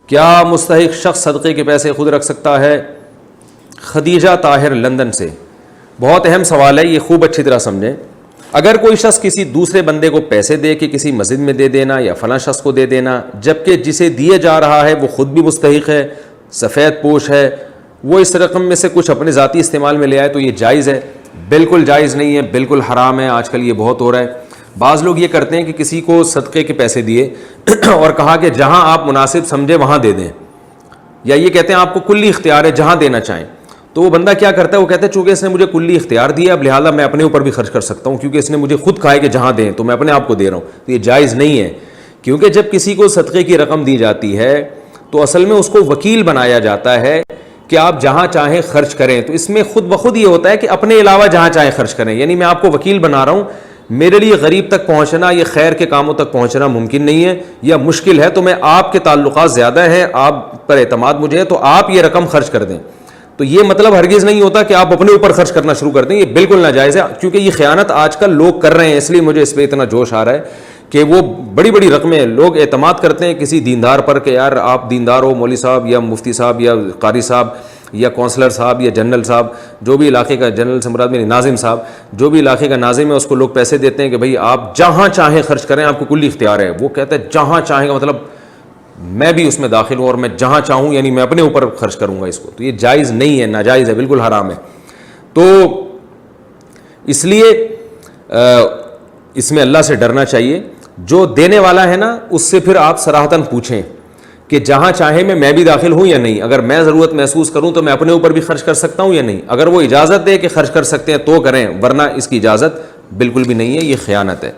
کیا مستحق شخص صدقے کے پیسے خود رکھ سکتا ہے؟ خدیجہ طاہر لندن سے. بہت اہم سوال ہے یہ، خوب اچھی طرح سمجھیں. اگر کوئی شخص کسی دوسرے بندے کو پیسے دے کہ کسی مسجد میں دے دینا یا فلاں شخص کو دے دینا، جبکہ جسے دیے جا رہا ہے وہ خود بھی مستحق ہے، سفید پوش ہے، وہ اس رقم میں سے کچھ اپنے ذاتی استعمال میں لے آئے، تو یہ جائز ہے؟ بالکل جائز نہیں ہے، بالکل حرام ہے. آج کل یہ بہت ہو رہا ہے. بعض لوگ یہ کرتے ہیں کہ کسی کو صدقے کے پیسے دیے اور کہا کہ جہاں آپ مناسب سمجھے وہاں دے دیں، یا یہ کہتے ہیں آپ کو کلی اختیار ہے جہاں دینا چاہیں. تو وہ بندہ کیا کرتا ہے، وہ کہتا ہے چونکہ اس نے مجھے کلی اختیار دیا اب لہٰذا میں اپنے اوپر بھی خرچ کر سکتا ہوں، کیونکہ اس نے مجھے خود کہا ہے کہ جہاں دیں تو میں اپنے آپ کو دے رہا ہوں. تو یہ جائز نہیں ہے، کیونکہ جب کسی کو صدقے کی رقم دی جاتی ہے تو اصل میں اس کو وکیل بنایا جاتا ہے کہ آپ جہاں چاہیں خرچ کریں. تو اس میں خود بخود یہ ہوتا ہے کہ اپنے علاوہ جہاں چاہیں خرچ کریں، یعنی میں آپ کو وکیل بنا رہا ہوں. میرے لیے غریب تک پہنچنا، یہ خیر کے کاموں تک پہنچنا ممکن نہیں ہے یا مشکل ہے، تو میں آپ کے تعلقات زیادہ ہیں، آپ پر اعتماد مجھے ہے، تو آپ یہ رقم خرچ کر دیں. تو یہ مطلب ہرگز نہیں ہوتا کہ آپ اپنے اوپر خرچ کرنا شروع کر دیں، یہ بالکل ناجائز ہے. کیونکہ یہ خیانت آج کل لوگ کر رہے ہیں، اس لیے مجھے اس پہ اتنا جوش آ رہا ہے کہ وہ بڑی بڑی رقمیں لوگ اعتماد کرتے ہیں کسی دیندار پر کہ یار آپ دیندار ہو، مولوی صاحب یا مفتی صاحب یا قاری صاحب یا کونسلر صاحب یا جنرل صاحب، جو بھی علاقے کا، جنرل سے مراد میری ناظم صاحب، جو بھی علاقے کا ناظم ہے اس کو لوگ پیسے دیتے ہیں کہ بھائی آپ جہاں چاہیں خرچ کریں، آپ کو کلی اختیار ہے. وہ کہتا ہے جہاں چاہیں کا مطلب میں بھی اس میں داخل ہوں اور میں جہاں چاہوں یعنی میں اپنے اوپر خرچ کروں گا اس کو. تو یہ جائز نہیں ہے، ناجائز ہے، بالکل حرام ہے. تو اس لیے اس میں اللہ سے ڈرنا چاہیے. جو دینے والا ہے نا اس سے پھر آپ صراحتاً پوچھیں کہ جہاں چاہے میں بھی داخل ہوں یا نہیں. اگر میں ضرورت محسوس کروں تو میں اپنے اوپر بھی خرچ کر سکتا ہوں یا نہیں. اگر وہ اجازت دے کہ خرچ کر سکتے ہیں تو کریں، ورنہ اس کی اجازت بالکل بھی نہیں ہے، یہ خیانت ہے.